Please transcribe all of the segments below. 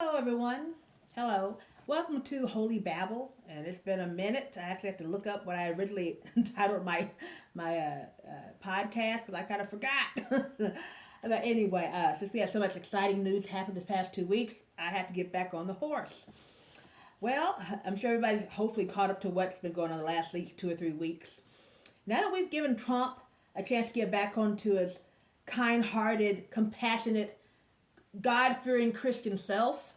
Hello, everyone. Hello. Welcome to Holy Babble. And it's been a minute. I actually have to look up what I originally entitled my podcast because I kind of forgot. But anyway, since we had so much exciting news happen this past 2 weeks, I had to get back on the horse. Well, I'm sure everybody's hopefully caught up to what's been going on the last at least 2 or 3 weeks. Now that we've given Trump a chance to get back onto his kind-hearted, compassionate, God-fearing Christian self,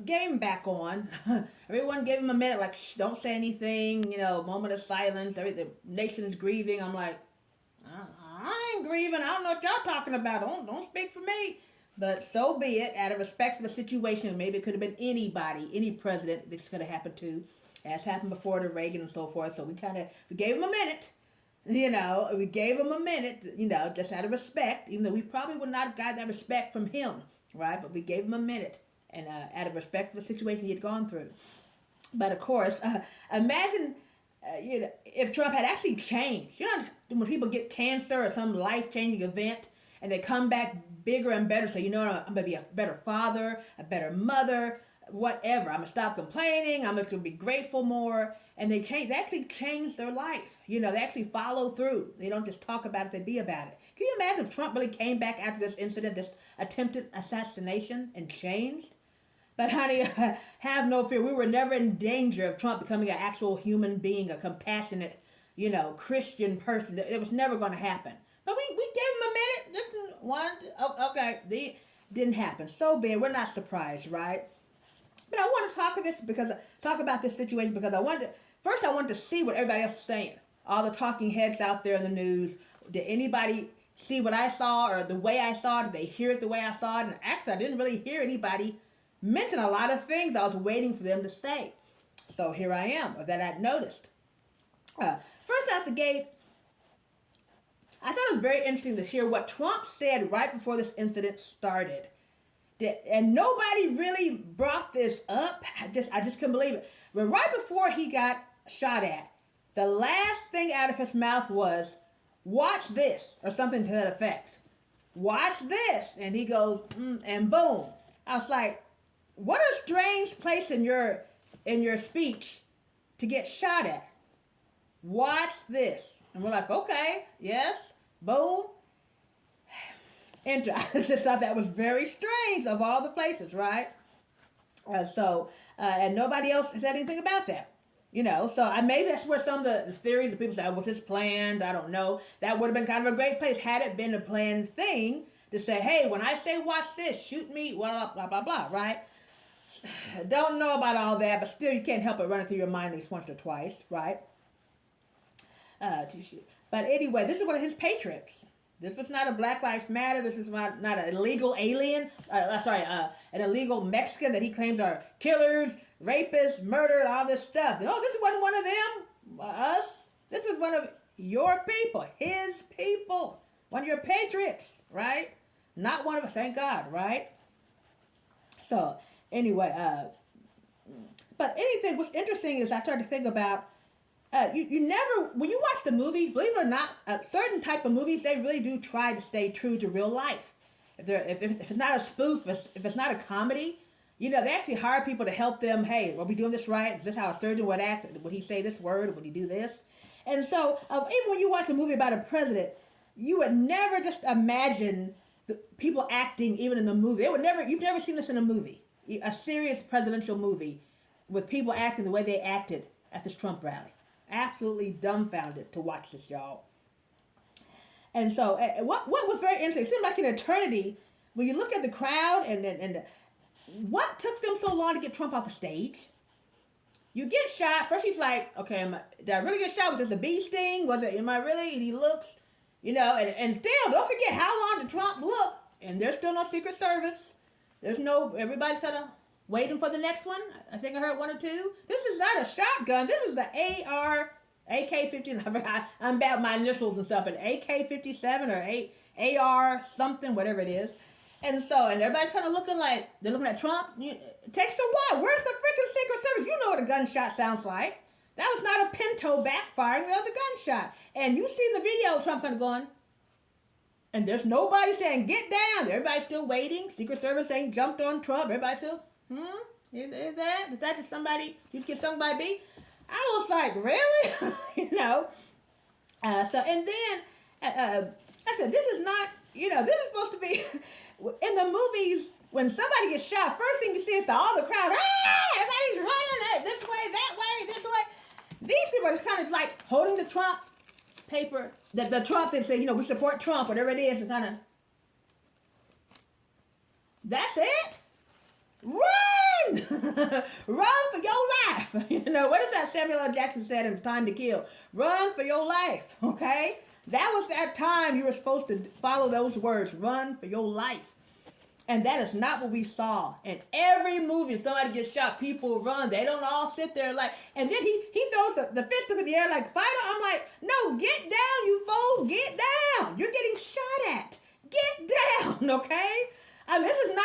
game back on. Everyone gave him a minute, like, shh, don't say anything, moment of silence. Everything, nation's grieving. I'm like, I ain't grieving. I don't know what y'all talking about. Don't speak for me. But so be it. Out of respect for the situation, maybe it could have been anybody, any president this could have happened to, as happened before to Reagan and so forth. So we gave him a minute. We gave him a minute, just out of respect, even though we probably would not have got that respect from him, right? But we gave him a minute, and out of respect for the situation he had gone through. But of course, imagine, if Trump had actually changed. When people get cancer or some life-changing event, and they come back bigger and better, so I'm gonna be a better father, a better mother, whatever. I'm gonna stop complaining. I'm just gonna be grateful more. And they actually change their life. They actually follow through. They don't just talk about it, they be about it. Can you imagine if Trump really came back after this incident, this attempted assassination, and changed? But honey, have no fear. We were never in danger of Trump becoming an actual human being, a compassionate, Christian person. It was never going to happen. But we gave him a minute. Just one. Okay, didn't happen. So bad. We're not surprised, right? But I want to talk about this situation because I wanted to see what everybody else is saying. All the talking heads out there in the news. Did anybody see what I saw or the way I saw it? Did they hear it the way I saw it? And actually, I didn't really hear anybody mention a lot of things I was waiting for them to say. So here I am, that I'd noticed. First out the gate, I thought it was very interesting to hear what Trump said right before this incident started. And nobody really brought this up. I just couldn't believe it. But right before he got shot at, the last thing out of his mouth was, "Watch this," or something to that effect. "Watch this," and he goes, and boom. I was like, what a strange place in your speech to get shot at. Watch this, and we're like, okay, yes, boom. And I just thought that was very strange of all the places, right? And nobody else said anything about that. Maybe that's where some of the theories of people say, was this planned? I don't know. That would have been kind of a great place had it been a planned thing to say, hey, when I say watch this, shoot me, blah, blah, blah, blah, right? Don't know about all that, but still you can't help it running through your mind at least once or twice, right? But anyway, this is one of his patriots. This was not a Black Lives Matter. This is not an illegal alien. An illegal Mexican that he claims are killers, rapists, murder, all this stuff. No, this wasn't one of them. Us. This was one of your people, his people, one of your patriots, right? Not one of us. Thank God, right? So anyway, but anything. What's interesting is I started to think about you never, when you watch the movies, believe it or not, a certain type of movies, they really do try to stay true to real life. If it's not a spoof, if it's not a comedy, they actually hire people to help them. Hey, are we doing this right? Is this how a surgeon would act? Would he say this word? Would he do this? And so, even when you watch a movie about a president, you would never just imagine the people acting even in the movie. You've never seen this in a movie, a serious presidential movie, with people acting the way they acted at this Trump rally. Absolutely dumbfounded to watch this, y'all. And so, what was very interesting, it seemed like an eternity when you look at the crowd and what took them so long to get Trump off the stage. You get shot. First, he's like, okay, did I really get shot? Was this a bee sting? Am I really? And he looks, and still, don't forget how long did Trump look? And there's still no Secret Service. Everybody's kind of waiting for the next one. I think I heard one or two. This is not a shotgun. This is the AK-15. I'm bad with my initials and stuff, but AK-57 or AR something, whatever it is. And everybody's kind of looking like, they're looking at Trump. Text to what? Where's the freaking Secret Service? You know what a gunshot sounds like. That was not a Pinto backfiring. That was a gunshot. And you see in the video, Trump kind of going, And there's nobody saying, get down. Everybody's still waiting. Secret Service ain't jumped on Trump. Everybody's still, is that just somebody, you get somebody beat? I was like, really? And then I said, this is not, this is supposed to be, in the movies, when somebody gets shot, first thing you see is all the crowd, everybody's running this way, that way, this way. These people are just kind of like holding the Trump paper, the Trump that say, we support Trump, whatever it is, and kind of, that's it? Run! Run for your life. What is that Samuel L. Jackson said in Time to Kill? Run for your life, okay? That was that time you were supposed to follow those words, run for your life. And that is not what we saw. In every movie, somebody gets shot, people run. They don't all sit there like, and then he throws the fist up in the air like, fight on. I'm like, no, get down, you fool, get down. You're getting shot at. Get down, okay? I mean, this is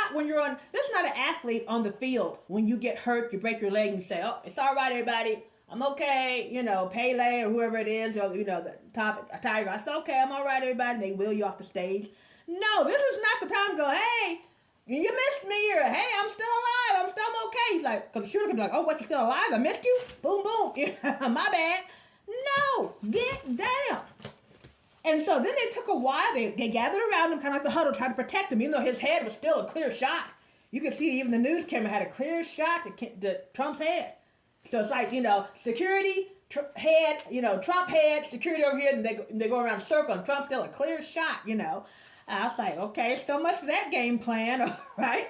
not an athlete on the field. When you get hurt, you break your leg and you say, oh, it's all right, everybody. I'm okay, Pele or whoever it is, or, the top tiger. I said, okay, I'm all right, everybody. They wheel you off the stage. No, this is not the time to go, hey, you missed me, or hey, I'm still alive, I'm okay. He's like, because the shooter could be like, oh, what, you still alive? I missed you? Boom, boom. My bad. No, get down. And so then they took a while. They gathered around him, kind of like the huddle, trying to protect him, even though his head was still a clear shot. You could see even the news camera had a clear shot to Trump's head. So it's like, security, head, Trump head, security over here, and they go around in a circle, and Trump's still a clear shot, I was like, okay, so much for that game plan, all right?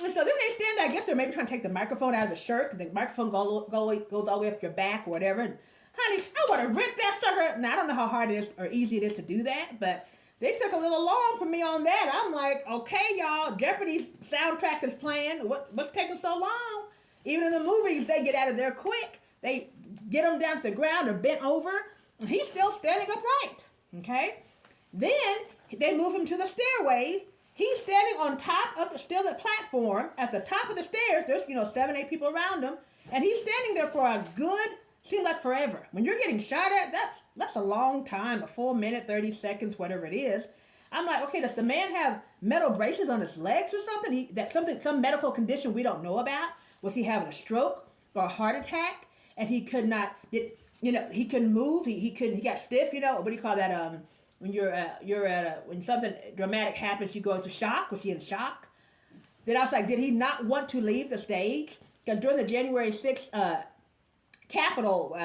And so then they stand there. I guess they're maybe trying to take the microphone out of the shirt, because the microphone goes all the way up your back or whatever. And, honey, I want to rip that sucker. Now, I don't know how hard it is or easy it is to do that, but they took a little long for me on that. I'm like, okay, y'all, Jeopardy's soundtrack is playing. What's taking so long? Even in the movies, they get out of there quick. They get him down to the ground or bent over. And he's still standing upright, okay? Then they move him to the stairways. He's standing on top of the platform. At the top of the stairs, there's, 7, 8 people around him. And he's standing there for a good, seems like forever. When you're getting shot at, that's a long time, a full minute, 30 seconds, whatever it is. I'm like, okay, does the man have metal braces on his legs or something? Some medical condition we don't know about? Was he having a stroke or a heart attack? And he could not, he couldn't move. He got stiff, what do you call that? When when something dramatic happens, you go into shock. Was he in shock? Then I was like, did he not want to leave the stage? Because during the January 6th Capitol,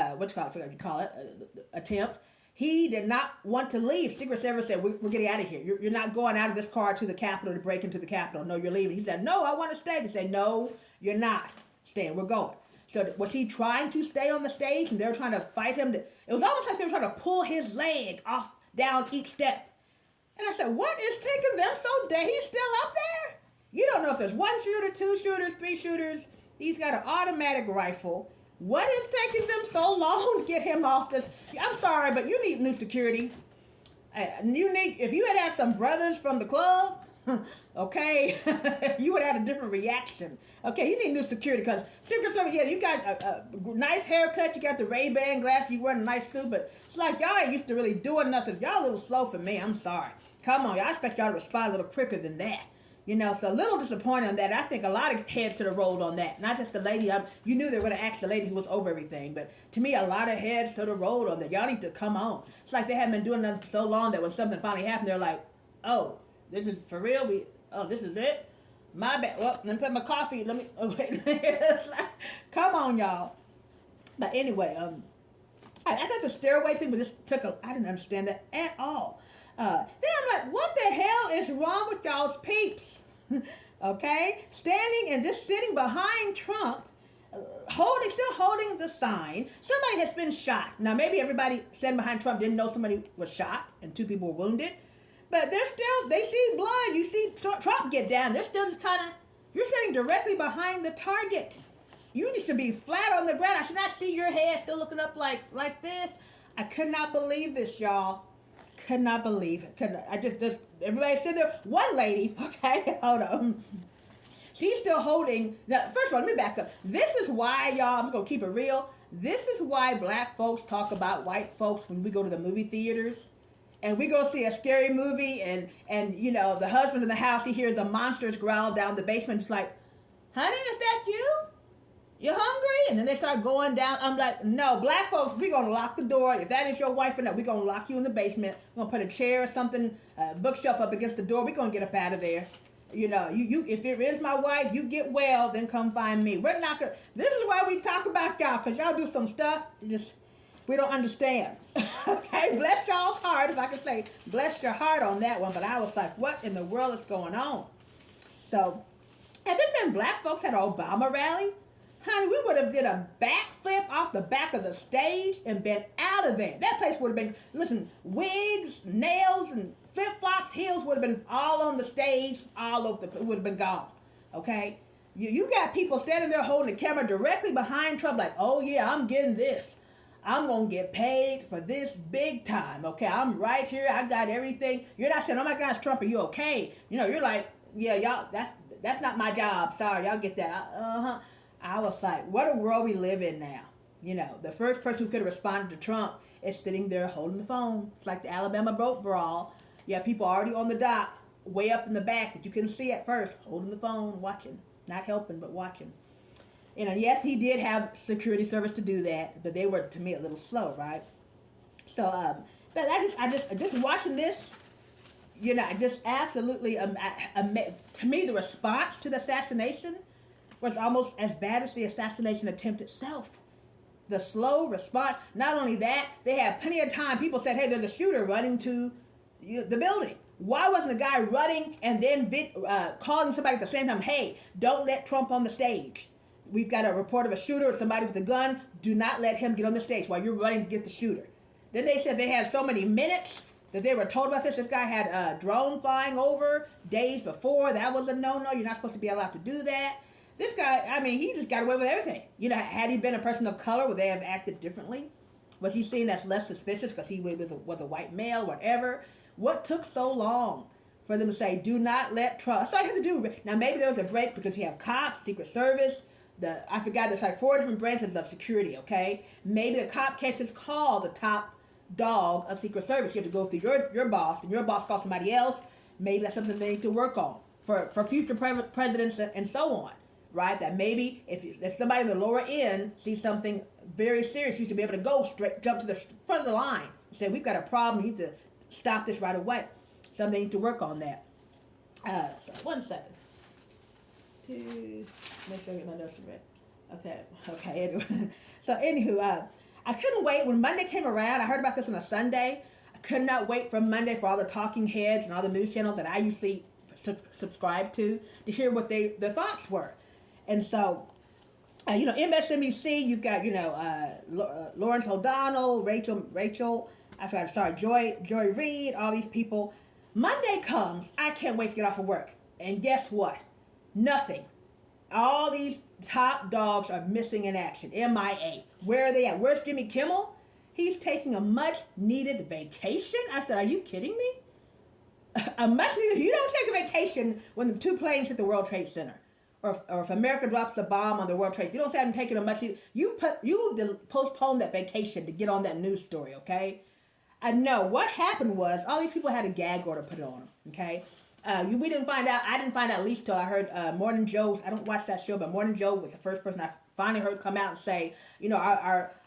attempt, he did not want to leave. Secret Service said, we're getting out of here. You're not going out of this car to the Capitol to break into the Capitol. No, you're leaving. He said, no, I want to stay. They said, no, you're not staying. We're going. So was he trying to stay on the stage and they were trying to fight him? It was almost like they were trying to pull his leg off down each step. And I said, what is taking them so dead? He's still up there? You don't know if there's 1 shooter, 2 shooters, 3 shooters. He's got an automatic rifle. What is taking them so long to get him off this? I'm sorry, but you need new security. If you had some brothers from the club, okay, you would have had a different reaction. Okay, you need new security because Secret Service, yeah, you got a nice haircut, you got the Ray-Ban glasses, you wearing a nice suit, but it's like y'all ain't used to really doing nothing. Y'all a little slow for me, I'm sorry. Come on, I expect y'all to respond a little quicker than that. So a little disappointed on that. I think a lot of heads should have rolled on that. Not just the lady. You knew they were going to ask the lady who was over everything. But to me, a lot of heads should have rolled on that. Y'all need to come on. It's like they haven't been doing nothing for so long that when something finally happened, they're like, oh, this is for real? This is it? My bad. Well, let me put my coffee. Come on, y'all. But anyway, I thought the stairway thing was just I didn't understand that at all. Then I'm like, what the hell is wrong with y'all's peeps? Okay? Standing and just sitting behind Trump, still holding the sign. Somebody has been shot. Now, maybe everybody standing behind Trump didn't know somebody was shot and 2 people were wounded. But they see blood. You see Trump get down. They're still just you're standing directly behind the target. You need to be flat on the ground. I should not see your head still looking up like this. I could not believe this, y'all. Could not believe it. I just everybody sitting there. One lady, okay, hold on. She's still holding. Now, first of all, let me back up. This is why, y'all, I'm going to keep it real. This is why black folks talk about white folks when we go to the movie theaters. and we go see a scary movie, and you know the husband's in the house, he hears a monstrous growl down the basement. It's like, honey, is that you? You hungry? And then they start going down. I'm like, no, black folks, we're gonna lock the door. If that is your wife or not, we're gonna lock you in the basement. We're gonna put a chair or something, a bookshelf up against the door. We're gonna get up out of there. You know, you if it is my wife, you get well, then come find me. We're not gonna. This is why we talk about y'all, cause y'all do some stuff just we don't understand. Okay, bless y'all's heart, if I could say, bless your heart on that one. But I was like, what in the world is going on? So, had there been black folks at an Obama rally? Honey, we would have did a backflip off the back of the stage and been out of there. That place would have been, listen, wigs, nails, and flip-flops, heels would have been all on the stage, all over it would have been gone. Okay? You got people standing there holding the camera directly behind Trump like, oh yeah, I'm getting this. I'm going to get paid for this big time. Okay, I'm right here. I got everything. You're not saying, oh my gosh, Trump, are you okay? You know, you're like, yeah, y'all, that's not my job. Sorry, y'all get that. Uh-huh. I was like, what a world we live in now. You know, the first person who could have responded to Trump is sitting there holding the phone. It's like the Alabama boat brawl. You have people already on the dock, way up in the back that you couldn't see at first, holding the phone, watching. Not helping, but watching. You know, yes, he did have security service to do that, but they were, to me, a little slow, right? So, but I just watching this, you know, just absolutely, to me, the response to the assassination was almost as bad as the assassination attempt itself. The slow response. Not only that, they had plenty of time. People said, hey, there's a shooter running to the building. Why wasn't the guy running and then calling somebody at the same time, hey, don't let Trump on the stage. We've got a report of a shooter or somebody with a gun. Do not let him get on the stage while you're running to get the shooter. Then they said they had so many minutes that they were told about this. This guy had a drone flying over days before. That was a no-no. You're not supposed to be allowed to do that. This guy, I mean, he just got away with everything. You know, had he been a person of color, would they have acted differently? Was he seen as less suspicious because he was a white male, whatever? What took so long for them to say, do not let Trump? That's all you have to do. Now, maybe there was a break because you have cops, Secret Service, I forgot, there's like 4 different branches of security, okay? Maybe a cop can't just call the top dog of Secret Service. You have to go through your boss, and your boss calls somebody else. Maybe that's something they need to work on for future presidents and so on. Right, that maybe if somebody in the lower end sees something very serious, you should be able to jump to the front of the line and say, we've got a problem, you need to stop this right away. Something need to work on that. So 1 second. Make sure I get my notes right. Okay, anyway. So anywho, I couldn't wait. When Monday came around, I heard about this on a Sunday. I could not wait for Monday for all the talking heads and all the news channels that I usually subscribe to hear what their thoughts were. And so, you know, MSNBC, you've got, you know, Lawrence O'Donnell, Joy Reid, all these people. Monday comes, I can't wait to get off of work. And guess what? Nothing. All these top dogs are missing in action. MIA. Where are they at? Where's Jimmy Kimmel? He's taking a much needed vacation. I said, are you kidding me? A much needed, you don't take a vacation when the 2 planes hit the World Trade Center. Or if America drops a bomb on the World Trade, you don't say I'm taking a much. You postpone that vacation to get on that news story, okay? I know what happened was all these people had a gag order put on them, okay? We didn't find out. I didn't find out at least till I heard Morning Joe's. I don't watch that show, but Morning Joe was the first person I finally heard come out and say, you know,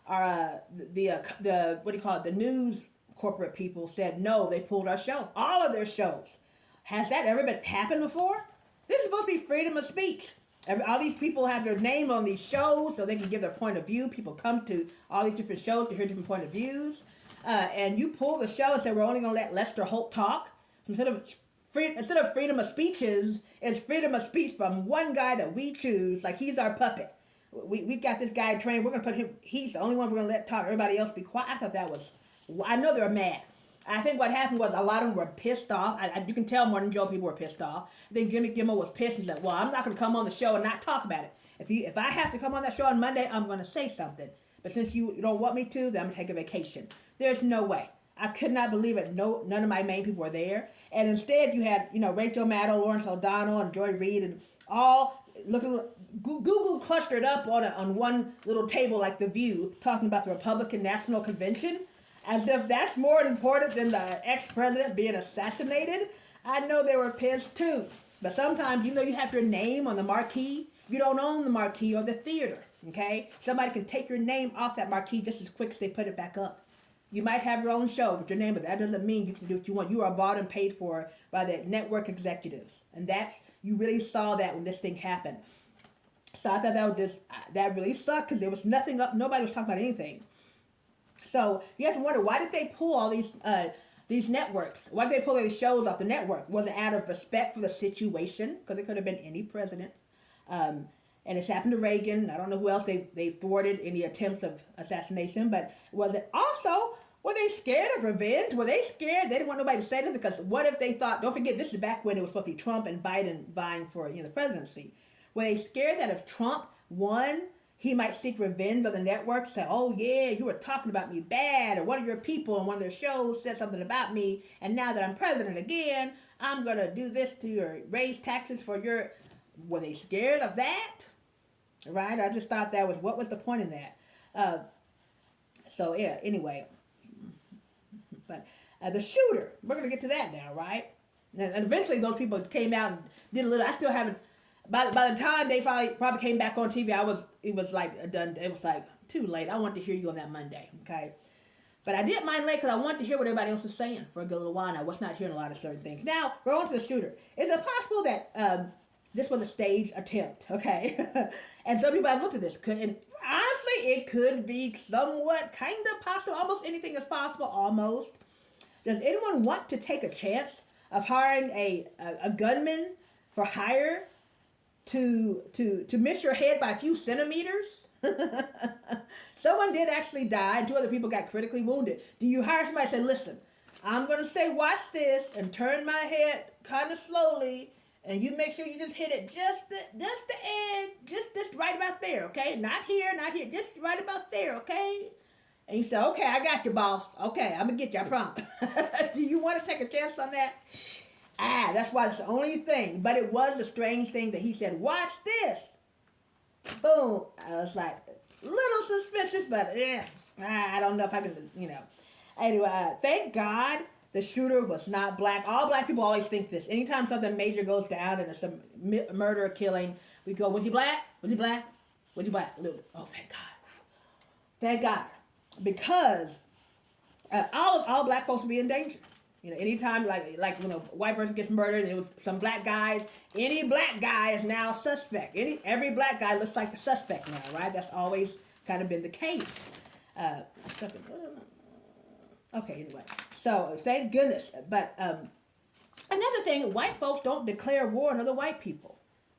the what do you call it? The news corporate people said no, they pulled our show, all of their shows. Has that ever been happened before? This is supposed to be freedom of speech. All these people have their name on these shows so they can give their point of view. People come to all these different shows to hear different point of views. And you pull the show and say, we're only going to let Lester Holt talk. So instead of freedom of speeches, it's freedom of speech from one guy that we choose, like he's our puppet. We've got this guy trained. We're going to put him, he's the only one we're going to let talk. Everybody else be quiet. I thought that was, I know they were mad. I think what happened was a lot of them were pissed off. You can tell Morning Joe people were pissed off. I think Jimmy Kimmel was pissed. He's like, well, I'm not going to come on the show and not talk about it. If I have to come on that show on Monday, I'm going to say something. But since you don't want me to, then I'm going to take a vacation. There's no way. I could not believe it. No, none of my main people were there. And instead you had, you know, Rachel Maddow, Lawrence O'Donnell, and Joy Reid, and all looking, Google clustered up on one little table like The View, talking about the Republican National Convention. As if that's more important than the ex-president being assassinated. I know they were pissed too. But sometimes, you have your name on the marquee. You don't own the marquee or the theater, okay? Somebody can take your name off that marquee just as quick as they put it back up. You might have your own show with your name, but that doesn't mean you can do what you want. You are bought and paid for by the network executives. And you really saw that when this thing happened. So I thought that really sucked because there was nothing up, nobody was talking about anything. So you have to wonder, why did they pull all these networks? Why did they pull these shows off the network? Was it out of respect for the situation? Because it could have been any president. And it's happened to Reagan. I don't know who else they thwarted any attempts of assassination. But was it also, were they scared of revenge? Were they scared? They didn't want nobody to say this because what if they thought, don't forget, this is back when it was supposed to be Trump and Biden vying for the presidency. Were they scared that if Trump won, he might seek revenge on the network, say, oh yeah, you were talking about me bad, or one of your people on one of their shows said something about me, and now that I'm president again, I'm going to do this to you, or raise taxes for your... Were they scared of that? Right? I just thought what was the point in that? So yeah, anyway. But the shooter, we're going to get to that now, right? And eventually those people came out and did a little, I still haven't... By the time they probably came back on TV, it was like done. It was like too late. I wanted to hear you on that Monday, okay? But I did mine late because I wanted to hear what everybody else was saying for a good little while. And I was not hearing a lot of certain things. Now we're on to the shooter. Is it possible that this was a staged attempt? Okay, and some people have looked at this. And honestly, it could be somewhat, kind of possible. Almost anything is possible. Almost. Does anyone want to take a chance of hiring a gunman for hire? To miss your head by a few centimeters? Someone did actually die and two other people got critically wounded. Do you hire somebody and say, listen, I'm going to say watch this and turn my head kind of slowly and you make sure you just hit it just the edge, just right about there, okay? Not here, just right about there, okay? And you say, okay, I got you, boss. Okay, I'm going to get you, I promise. Do you want to take a chance on that? That's why it's the only thing. But it was a strange thing that he said, watch this. Boom. I was like, a little suspicious, but I don't know if I can, Anyway, thank God the shooter was not black. All black people always think this. Anytime something major goes down and there's some murder or killing, we go, was he black? Was he black? Was he black? Oh, thank God. Thank God. Because all black folks will be in danger. Anytime like when a white person gets murdered and it was some black guys, any black guy is now a suspect. Every black guy looks like the suspect now, right? That's always kind of been the case. Okay, anyway. So thank goodness. But another thing, white folks don't declare war on other white people.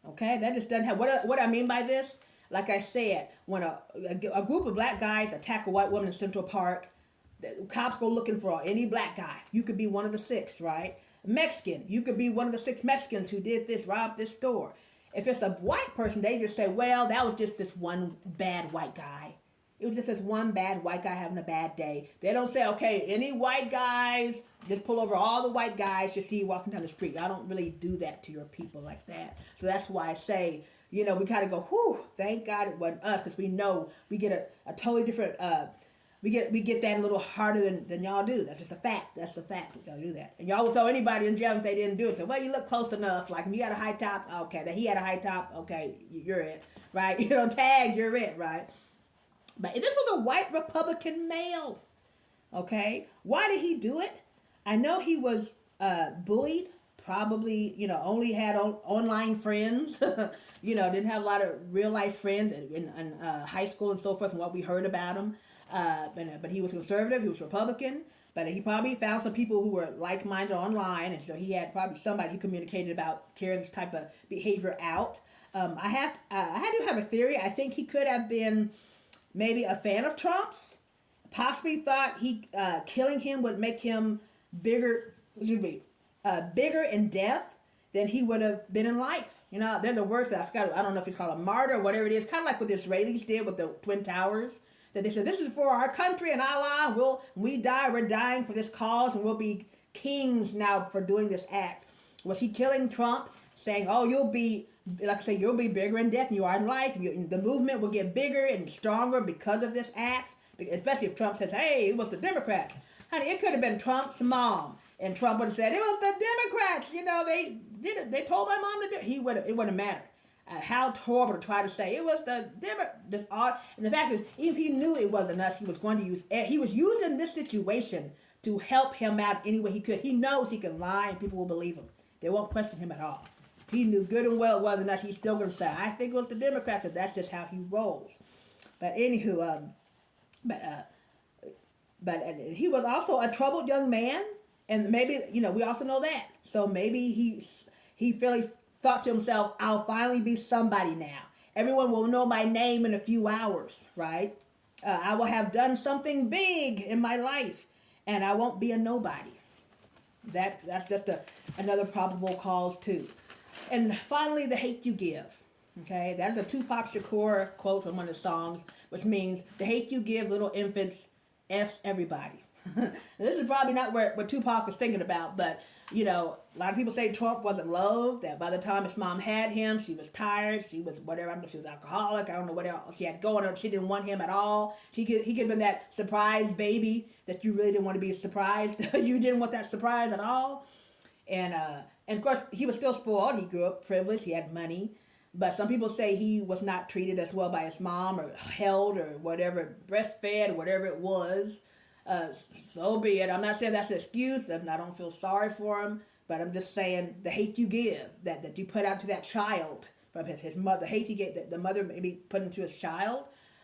Okay, that just doesn't have what I mean by this. Like I said, when a group of black guys attack a white woman in Central Park, the cops go looking for any black guy. You could be one of the 6, right? Mexican, you could be one of the 6 Mexicans who did this, robbed this store. If it's a white person, they just say, well, that was just this one bad white guy. It was just this one bad white guy having a bad day. They don't say, okay, any white guys, just pull over all the white guys you see walking down the street. I don't really do that to your people like that. So that's why I say, we kind of go, whew, thank God it wasn't us, because we know we get a totally different... We get that a little harder than y'all do. That's just a fact. That's a fact. Y'all do that. And y'all will throw anybody in jail if they didn't do it. So, well, you look close enough. Like, if you had a high top, okay. That he had a high top, okay, you're it. Right? Tag, you're it, right? But this was a white Republican male. Okay? Why did he do it? I know he was bullied. Probably, only had online friends. Didn't have a lot of real life friends in high school and so forth and what we heard about him. But he was conservative, he was Republican, but he probably found some people who were like-minded online, and so he had probably somebody he communicated about carrying this type of behavior out. I do have a theory. I think he could have been maybe a fan of Trump's, possibly thought killing him would make him bigger in death than he would have been in life. There's a word for that. I don't know if it's called a martyr or whatever it is, kind of like what the Israelis did with the Twin Towers. That they said, this is for our country and Allah. When we die, we're dying for this cause, and we'll be kings now for doing this act. Was he killing Trump, saying, oh, you'll be bigger in death than you are in life. The movement will get bigger and stronger because of this act. especially if Trump says, hey, it was the Democrats. Honey, it could have been Trump's mom. And Trump would have said, it was the Democrats. They did it. They told my mom to do it. It wouldn't matter. How horrible to try to say it was the Democrats. And the fact is, even if he knew it wasn't us, he was using this situation to help him out any way he could. He knows he can lie and people will believe him. They won't question him at all. He knew good and well it wasn't us. He's still going to say, I think it was the Democrats, because that's just how he rolls. But anywho, but he was also a troubled young man, and maybe we also know that. So maybe he really thought to himself, I'll finally be somebody now. Everyone will know my name in a few hours, right? I will have done something big in my life, and I won't be a nobody. That's just another probable cause too. And finally, the hate you give. Okay, that's a Tupac Shakur quote from one of the songs, which means the hate you give little infants F's everybody. This is probably not what Tupac was thinking about, but a lot of people say Trump wasn't loved, that by the time his mom had him, she was tired, she was whatever, I don't know if she was alcoholic, I don't know what else she had going on, she didn't want him at all. He could have been that surprise baby that you really didn't want to be surprised. You didn't want that surprise at all. And of course, he was still spoiled. He grew up privileged, he had money. But some people say he was not treated as well by his mom, or held, or whatever, breastfed, or whatever it was. So be it. I'm not saying that's an excuse, and I don't feel sorry for him, but I'm just saying the hate you give, that you put out to that child from his mother, the hate he gave, that the mother maybe put into his child.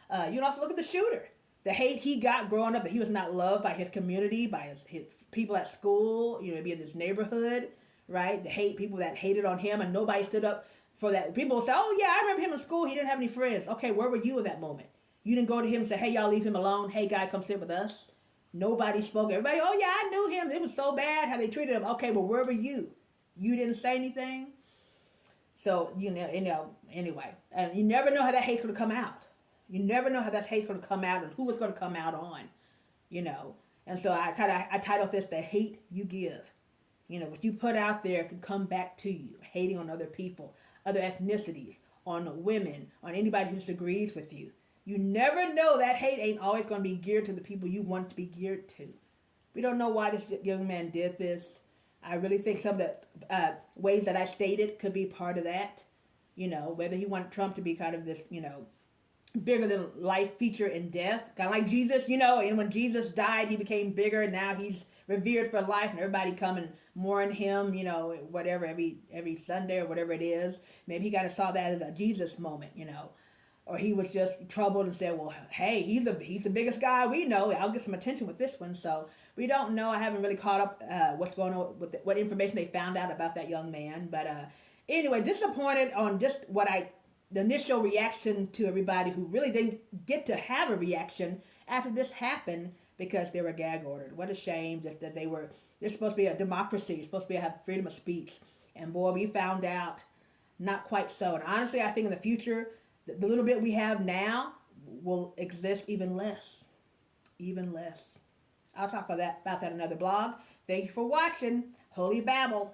You can also look at the shooter. The hate he got growing up, that he was not loved by his community, by his people at school, maybe in his neighborhood, right? The hate, people that hated on him, and nobody stood up for that. People will say, oh yeah, I remember him in school, he didn't have any friends. Okay, where were you in that moment? You didn't go to him and say, hey, y'all leave him alone. Hey, guy, come sit with us. Nobody spoke. Everybody, oh yeah, I knew him. It was so bad how they treated him. Okay, well, where were you? You didn't say anything. So, anyway. And you never know how that hate's going to come out. You never know how that hate's going to come out and who it's going to come out on, And so I titled this, The Hate You Give. What you put out there can come back to you. Hating on other people, other ethnicities, on women, on anybody who disagrees with you. You never know, that hate ain't always going to be geared to the people you want it to be geared to. We don't know why this young man did this. I really think some of the ways that I stated could be part of that. Whether he wanted Trump to be kind of this, bigger than life feature in death. Kind of like Jesus, and when Jesus died, he became bigger, and now he's revered for life, and everybody come and mourn him, whatever, every Sunday or whatever it is. Maybe he kind of saw that as a Jesus moment, Or he was just troubled and said, well, hey, he's the biggest guy we know. I'll get some attention with this one. So we don't know. I haven't really caught up what's going on with what information they found out about that young man. But anyway, disappointed on just the initial reaction to everybody who really didn't get to have a reaction after this happened because they were gag ordered. What a shame that they're supposed to be a democracy. It's supposed to have freedom of speech. And boy, we found out not quite so. And honestly, I think in the future, the little bit we have now will exist even less. Even less. I'll talk about that another blog. Thank you for watching Holy Babble.